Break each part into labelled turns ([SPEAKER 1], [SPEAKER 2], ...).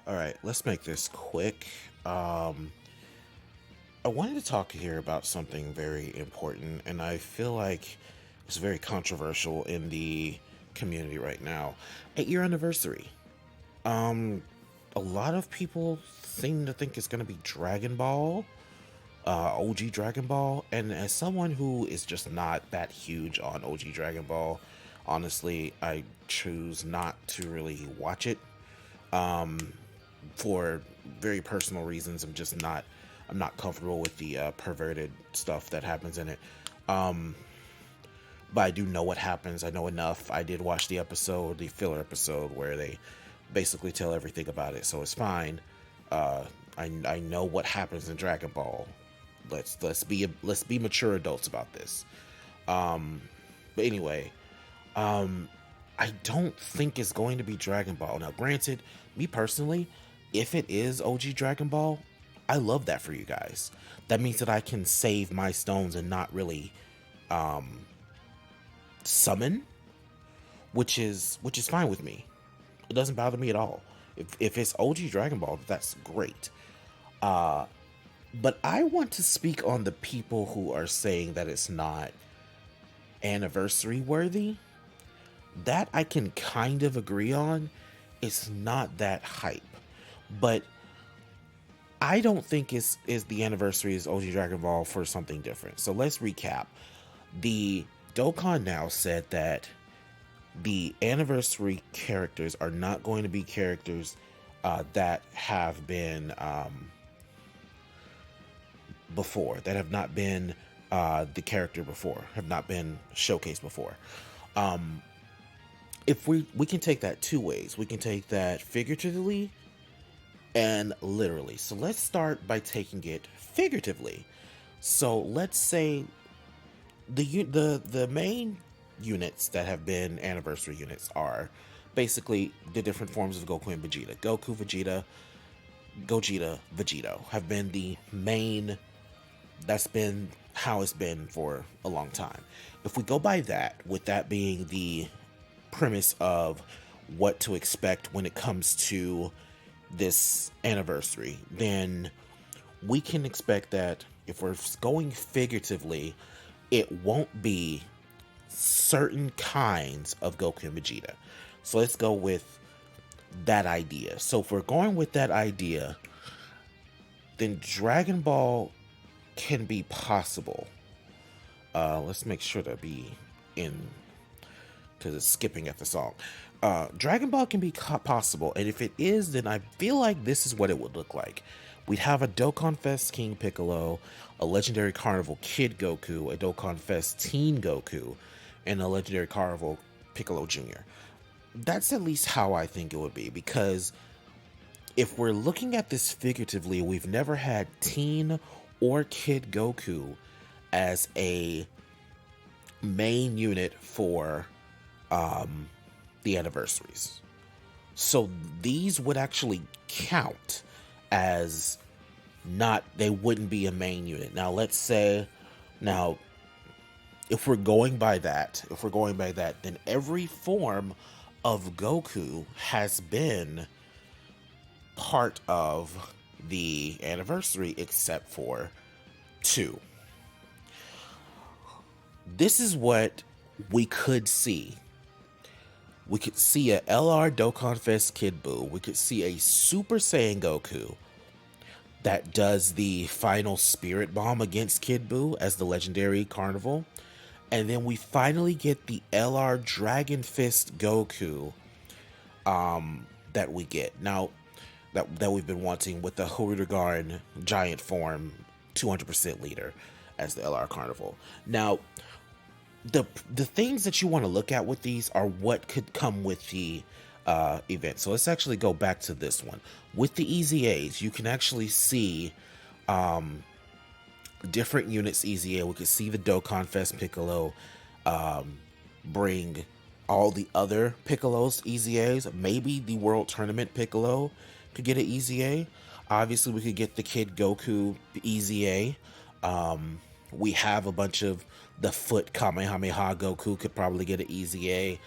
[SPEAKER 1] All right, let's make this quick. Um, I wanted to talk here about something very important, and I feel like it's very controversial in the community right now. 8 year anniversary. Um, a lot of people seem to think it's going to be Dragon Ball, OG Dragon Ball, and as someone who is just not that huge on OG Dragon Ball, honestly, I choose not to really watch it. For very personal reasons. I'm not comfortable with the perverted stuff that happens in it. Um, but I do know what happens. I know enough. I did watch the episode, the filler episode, where they basically tell everything about it, so it's fine. Uh, I know what happens in Dragon Ball. Let's be mature adults about this. Um, but anyway, um, I don't think it's going to be Dragon Ball. Now, granted, me personally, if it is OG Dragon Ball, I love that for you guys. That means that I can save my stones and not really um, summon, which is fine with me. It doesn't bother me at all. If it's OG Dragon Ball, that's great. Uh, but I want to speak on the people who are saying that it's not anniversary worthy. That I can kind of agree on. It's not that hype, but I don't think is the anniversary is OG Dragon Ball for something different. So let's recap. The Dokkan now said that the anniversary characters are not going to be characters that have been before, that have not been the character before, have not been showcased before. Um, if we can take that two ways. We can take that figuratively and literally. So let's start by taking it figuratively. So let's say the main units that have been anniversary units are basically the different forms of Goku and Vegeta. Goku, Vegeta, Gogeta, Vegito have been the main. That's been how it's been for a long time. If we go by that, with that being the premise of what to expect when it comes to this anniversary, then we can expect that if we're going figuratively, it won't be certain kinds of Goku and Vegeta. So let's go with that idea. So if we're going with that idea, then Dragon Ball can be possible. Let's make sure to be in because it's skipping at the song. Dragon Ball can be possible, and if it is, then I feel like this is what it would look like. We'd have a Dokkan Fest King Piccolo, a Legendary Carnival Kid Goku, a Dokkan Fest Teen Goku, and a Legendary Carnival Piccolo Jr. That's at least how I think it would be, because if we're looking at this figuratively, we've never had Teen or Kid Goku as a main unit for the anniversaries. So these would actually count as not, they wouldn't be a main unit. Now let's say, now if we're going by that, then every form of Goku has been part of the anniversary except for two. This is what we could see. We could see a LR Dokkan Fest Kid Buu. We could see a Super Saiyan Goku that does the final Spirit Bomb against Kid Buu as the Legendary Carnival. And then we finally get the LR Dragon Fist Goku that we get. Now, that we've been wanting with the Horudagarn giant form 200% leader as the LR Carnival. Now, the things that you want to look at with these are what could come with the event. So let's actually go back to this one. With the EZAs, you can actually see different units EZA. We could see the Dokkan Fest Piccolo bring all the other Piccolos EZAs. Maybe the World Tournament Piccolo could get an EZA. Obviously, we could get the Kid Goku EZA. We have a bunch of the Foot Kamehameha Goku could probably get an EZA.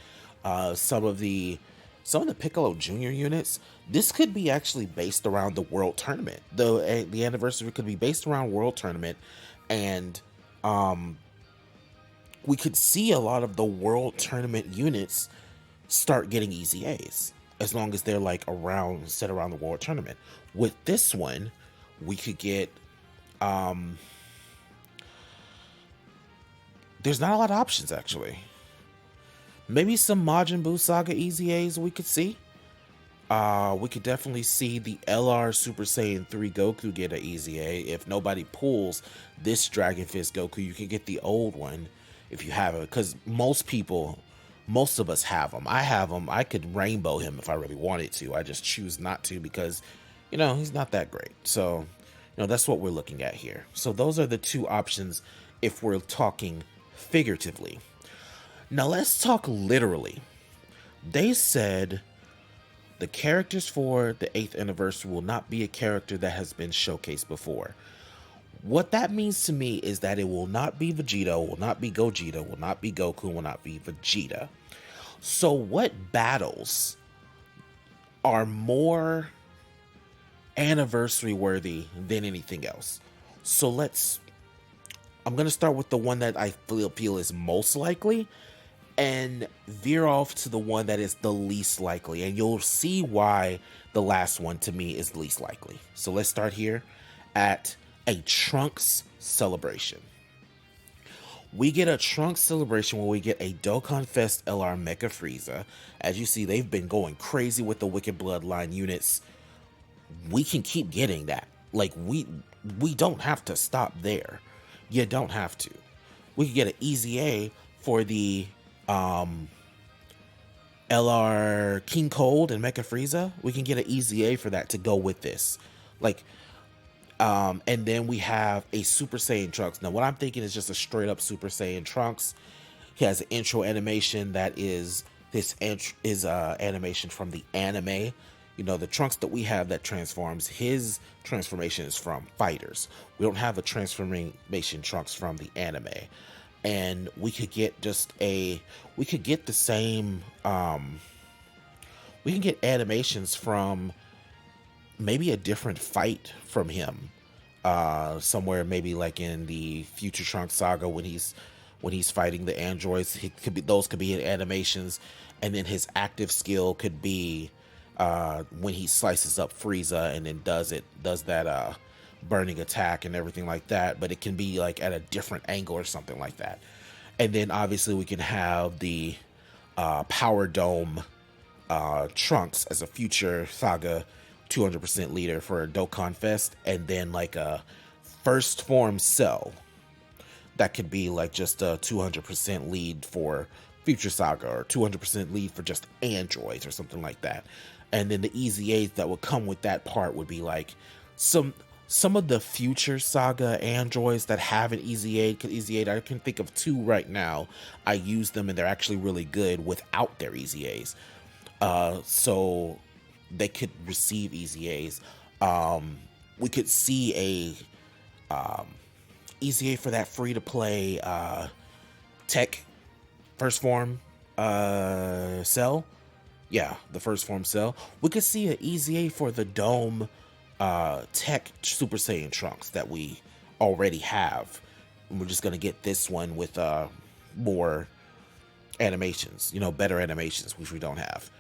[SPEAKER 1] Some of the some of the Piccolo Junior units, this could be actually based around the World Tournament. The anniversary could be based around World Tournament, and um, we could see a lot of the World Tournament units start getting easy A's as long as they're like around set around the World Tournament. With this one, we could get there's not a lot of options actually. Maybe some Majin Buu Saga easy A's we could see. We could definitely see the LR Super Saiyan 3 Goku get an easy A. If nobody pulls this Dragon Fist Goku, you can get the old one if you have it. Because most of us have them. I have them. I could rainbow him if I really wanted to. I just choose not to because, he's not that great. So, that's what we're looking at here. So those are the two options if we're talking figuratively. Now let's talk literally. They said the characters for the 8th anniversary will not be a character that has been showcased before. What that means to me is that it will not be Vegeta, will not be Gogeta, will not be Goku, will not be Vegeta. So what battles are more anniversary worthy than anything else? So I'm going to start with the one that I feel is most likely and veer off to the one that is the least likely. And you'll see why the last one to me is least likely. So let's start here at a Trunks celebration. We get a Trunks celebration where we get a Dokkan Fest LR Mecha Frieza. As you see, they've been going crazy with the Wicked Bloodline units. We can keep getting that. Like, we don't have to stop there. You don't have to. We can get an easy A for the LR King Cold and Mecha Frieza. We can get an easy A for that to go with this. And then we have a Super Saiyan Trunks. Now, what I'm thinking is just a straight up Super Saiyan Trunks. He has an intro animation that is animation from the anime. The Trunks that we have that transforms, his transformation is from Fighters. We don't have a transformation Trunks from the anime. And we could get we can get animations from maybe a different fight from him. Somewhere maybe like in the Future Trunks saga when he's fighting the androids. Those could be in animations, and then his active skill could be when he slices up Frieza and then does that burning attack and everything like that, but it can be like at a different angle or something like that. And then obviously we can have the Power Dome Trunks as a future saga 200% leader for Dokkan Fest, and then like a first form Cell that could be like just a 200% lead for Future Saga, or 200% lead for just androids or something like that. And then the easy A's that would come with that part would be like some of the Future Saga androids that have an easy A. I can think of 2 right now. I use them and they're actually really good without their easy A's. So they could receive easy A's. We could see a easy A for that free to play tech first form Cell. Yeah, the first form Cell. We could see an easy A for the Dome tech Super Saiyan Trunks that we already have. And we're just gonna get this one with more animations, better animations, which we don't have.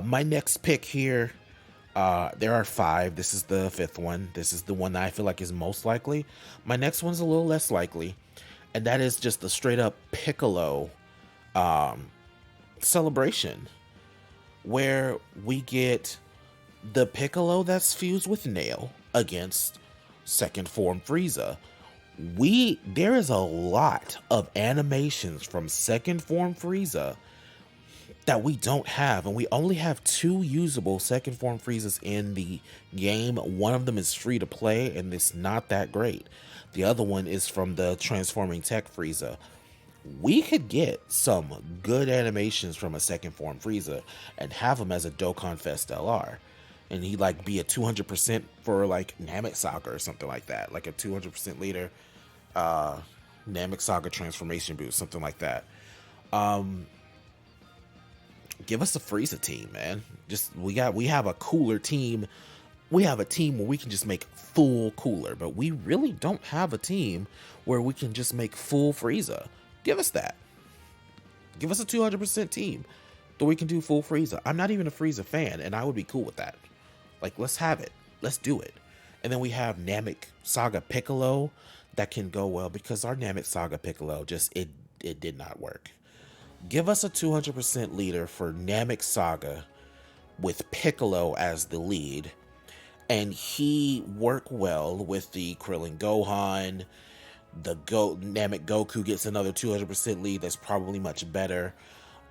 [SPEAKER 1] My next pick here, there are 5. This is the 5th one. This is the one that I feel like is most likely. My next one's a little less likely, and that is just the straight up Piccolo celebration, where we get the Piccolo that's fused with Nail against second form Frieza. There is a lot of animations from second form Frieza that we don't have, and we only have 2 usable second form Friezas in the game. One of them is free to play, and it's not that great. The other one is from the Transforming Tech Frieza. We could get some good animations from a second form Frieza and have him as a Dokkan Fest LR. And he'd like be a 200% for like Namek Saga or something like that. Like a 200% leader, Namek Saga transformation boost, something like that. Give us a Frieza team, man. We have a cooler team. We have a team where we can just make full cooler, but we really don't have a team where we can just make full Frieza. Give us that. Give us a 200% team that we can do full Frieza. I'm not even a Frieza fan, and I would be cool with that. Like, let's have it. Let's do it. And then we have Namek Saga Piccolo that can go well, because our Namek Saga Piccolo it did not work. Give us a 200% leader for Namek Saga with Piccolo as the lead, and he work well with the Krillin Gohan. Namek Goku gets another 200% lead that's probably much better.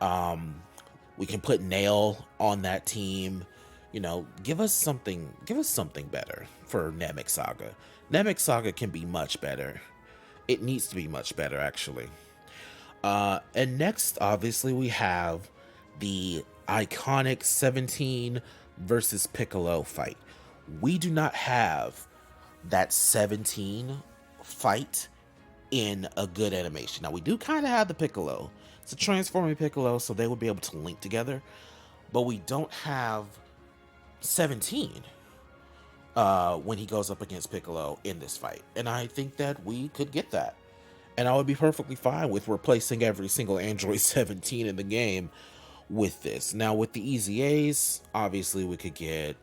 [SPEAKER 1] We can put Nail on that team. You know, give us something better for Namek Saga. Namek Saga can be much better. It needs to be much better, actually. And next, obviously, we have the iconic 17 versus Piccolo fight. We do not have that 17 fight in a good animation. Now, we do kind of have the Piccolo. It's a transforming Piccolo, so they would be able to link together. But we don't have 17 when he goes up against Piccolo in this fight. And I think that we could get that. And I would be perfectly fine with replacing every single Android 17 in the game with this. Now, with the Easy A's, obviously we could get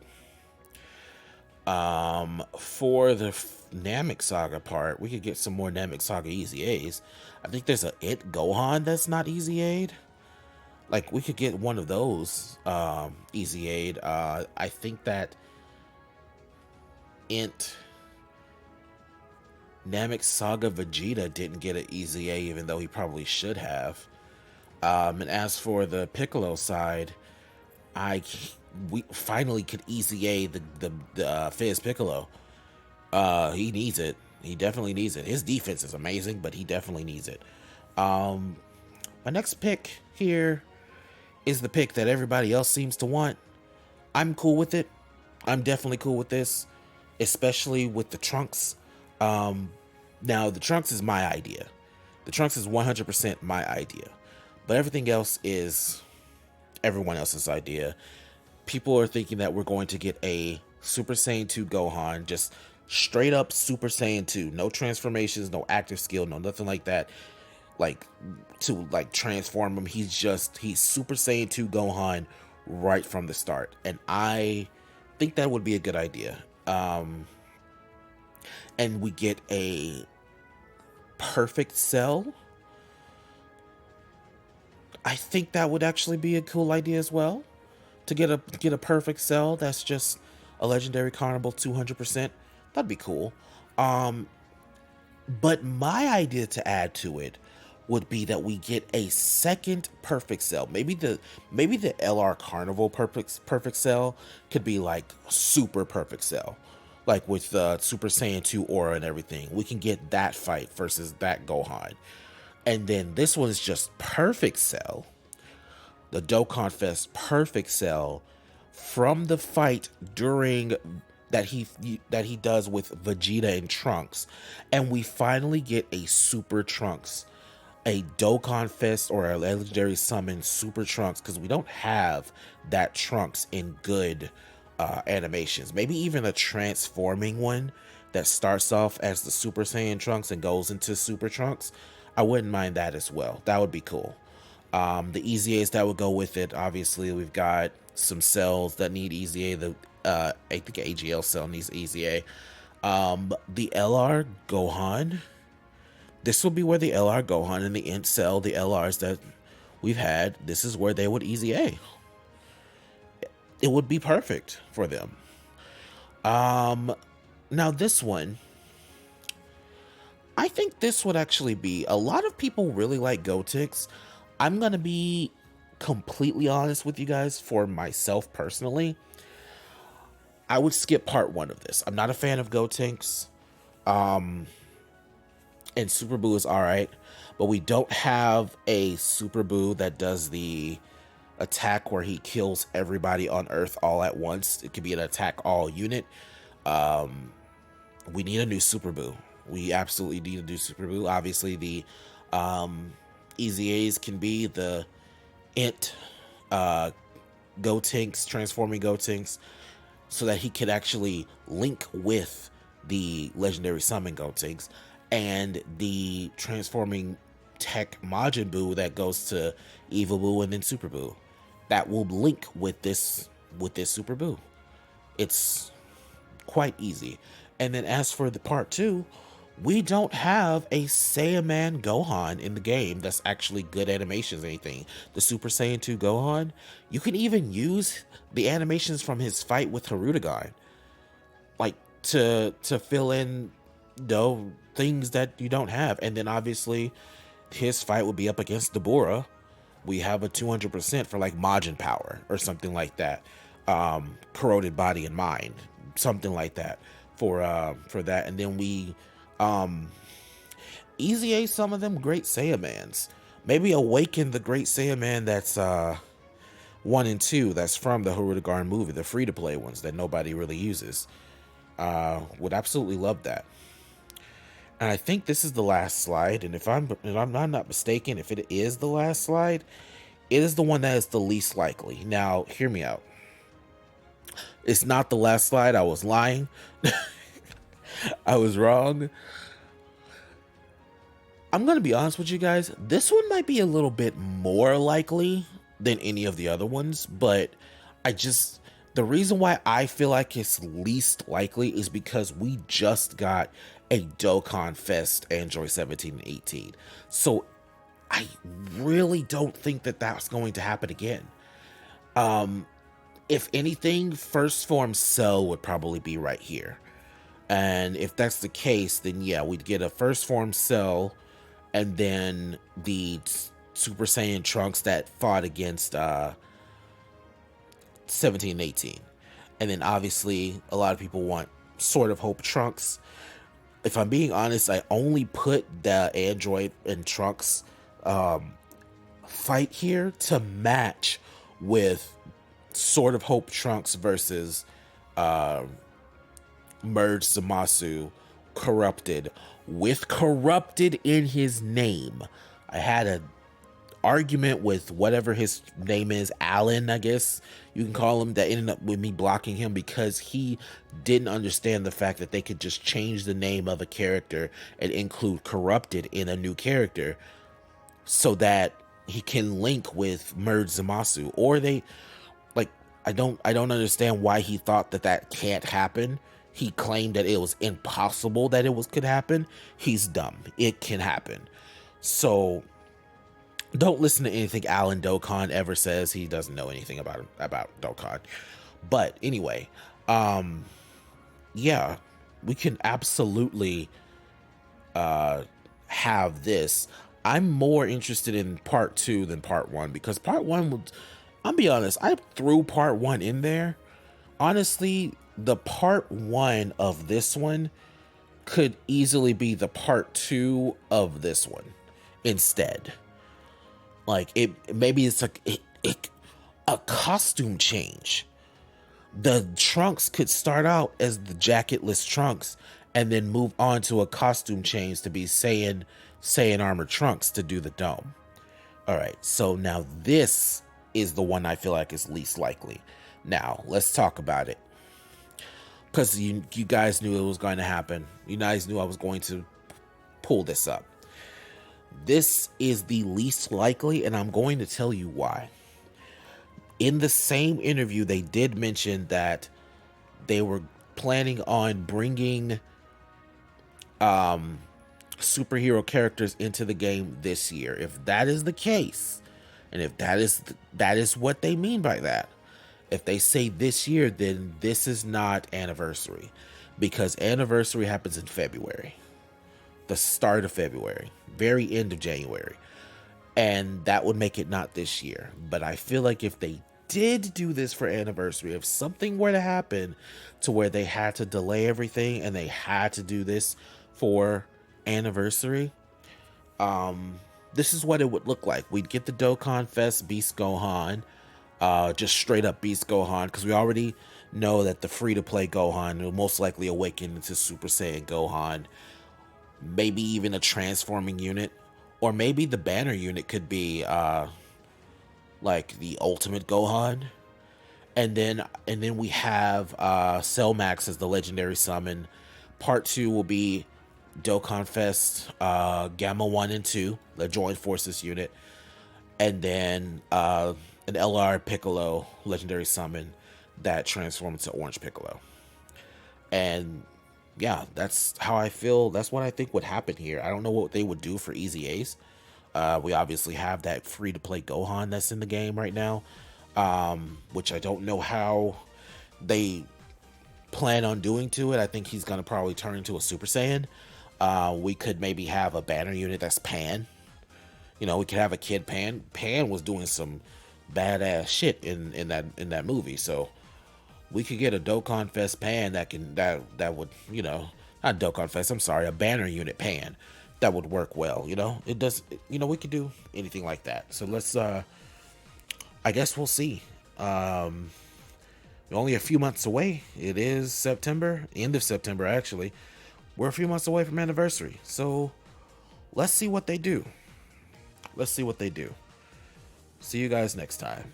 [SPEAKER 1] for the Namek Saga part, we could get some more Namek Saga Easy A's. I think there's a It Gohan that's not Easy Aid. Like, we could get one of those Easy Aid. I think that Namek Saga Vegeta didn't get an Easy A, even though he probably should have. And as for the Piccolo side, we finally could Easy A the Fizz Piccolo. He needs it. He definitely needs it. His defense is amazing, but he definitely needs it. My next pick here is the pick that everybody else seems to want. I'm cool with it. I'm definitely cool with this, especially with the Trunks. Now, the Trunks is my idea. The Trunks is 100% my idea. But everything else is everyone else's idea. People are thinking that we're going to get a Super Saiyan 2 Gohan, just straight up Super Saiyan 2. No transformations, no active skill, no nothing like that. Like, to like transform him. He's Super Saiyan 2 Gohan right from the start. And I think that would be a good idea. And we get a perfect Cell. I think that would actually be a cool idea as well. To get a perfect Cell that's just a legendary Carnival 200%. That'd be cool. But my idea to add to it would be that we get a second perfect Cell. Maybe the LR Carnival perfect Cell could be like super perfect Cell. Like with the Super Saiyan 2 aura and everything. We can get that fight versus that Gohan. And then this one is just perfect Cell. The Dokkan Fest perfect Cell from the fight during that he does with Vegeta and Trunks. And we finally get a Super Trunks. A Dokkan Fest or a Legendary Summon Super Trunks, because we don't have that Trunks in good animations. Maybe even a transforming one that starts off as the Super Saiyan Trunks and goes into Super Trunks. I wouldn't mind that as well. That would be cool. The Easy A's that would go with it, obviously we've got some cells that need Easy A. I think AGL cell needs Easy A. The LR Gohan. This will be where the LR Gohan and the Int Cell, the LRs that we've had, this is where they would Easy A. It would be perfect for them. Now this one, I think this would actually be, a lot of people really like Gotenks. I'm going to be completely honest with you guys. For myself personally, I would skip part 1 of this. I'm not a fan of Gotenks. And Super Buu is alright, but we don't have a Super Buu that does the attack where he kills everybody on Earth all at once. It could be an attack all unit. We need a new Super Buu. We absolutely need a new Super Buu. Obviously, the Easy A's can be the Int uh, Gotenks, transforming Gotenks, so that he could actually link with the legendary summon Gotenks and the transforming tech Majin Buu that goes to Evil Buu and then Super Buu. That will link with this Super Buu. It's quite easy. And then as for the part 2, we don't have a Saiyaman Gohan in the game that's actually good animations or anything. The Super Saiyan 2 Gohan, you can even use the animations from his fight with Hirudegarn, like to fill in things that you don't have. And then obviously his fight would be up against Dabura. We have a 200% for like Majin power or something like that. Corroded body and mind, something like that for that. And then we easy A some of them great Saiyamans. Maybe awaken the great Saiyaman that's 1 and 2 that's from the Hirudegarn movie, the free to play ones that nobody really uses. Would absolutely love that. And I think this is the last slide, and if I'm not mistaken, if it is the last slide, it is the one that is the least likely. Now, hear me out. It's not the last slide. I was lying. I was wrong. I'm going to be honest with you guys. This one might be a little bit more likely than any of the other ones, but the reason why I feel like it's least likely is because we just got a Dokkan Fest Android 17 and 18. So I really don't think that that's going to happen again. If anything, first form Cell would probably be right here. And if that's the case, then yeah, we'd get a first form Cell and then the Super Saiyan Trunks that fought against 17 and 18. And then obviously a lot of people want Sword of Hope Trunks. If I'm being honest, I only put the Android and Trunks fight here to match with Sword of Hope Trunks versus Merge Zamasu Corrupted, with Corrupted in his name. I had an argument with whatever his name is, Alan, I guess you can call him, that ended up with me blocking him because he didn't understand the fact that they could just change the name of a character and include Corrupted in a new character so that he can link with Merge Zamasu. Or they, like, I don't understand why he thought that can't happen. He claimed that it was impossible that could happen. He's dumb. It can happen. So don't listen to anything Alan Dokkan ever says. He doesn't know anything about Dokkan. But anyway, yeah, we can absolutely have this. I'm more interested in part 2 than part 1 because part 1 would, I'll be honest, I threw part 1 in there. Honestly, the part 1 of this one could easily be the part 2 of this one instead. Like, maybe it's a costume change. The Trunks could start out as the jacketless Trunks and then move on to a costume change to be Saiyan Armor Trunks to do the dome. All right, so now this is the one I feel like is least likely. Now, let's talk about it. Because you guys knew it was going to happen. You guys knew I was going to pull this up. This is the least likely, and I'm going to tell you why. In the same interview, they did mention that they were planning on bringing superhero characters into the game this year. If that is the case, and if that is what they mean by that, if they say this year, then this is not Anniversary, because Anniversary happens in February, the start of February, very end of January, and that would make it not this year. But I feel like if they did do this for Anniversary, if something were to happen to where they had to delay everything and they had to do this for Anniversary, this is what it would look like. We'd get the Dokkan Fest Beast Gohan, just straight up Beast Gohan, because we already know that the free-to-play Gohan will most likely awaken into Super Saiyan Gohan. Maybe even a transforming unit, or maybe the banner unit could be like the Ultimate Gohan, and then we have Cell Max as the legendary summon. Part 2 will be Dokkan Fest Gamma 1 and 2, the Joint Forces unit, and then an LR Piccolo legendary summon that transforms into Orange Piccolo. And yeah, that's how I feel. That's what I think would happen here. I don't know what they would do for Easy Ace. We obviously have that free to play Gohan that's in the game right now, which I don't know how they plan on doing to it. I think he's going to probably turn into a Super Saiyan. We could maybe have a banner unit that's Pan. You know, we could have a kid Pan. Pan was doing some badass shit in that movie, so we could get a Dokkan Fest Pan that would, you know, not Dokkan Fest, I'm sorry, a banner unit Pan that would work well. You know, it does, you know, we could do anything like that. So let's I guess we'll see. We're only a few months away. It is September, end of September actually. We're a few months away from anniversary, so let's see what they do. Let's see what they do. See you guys next time.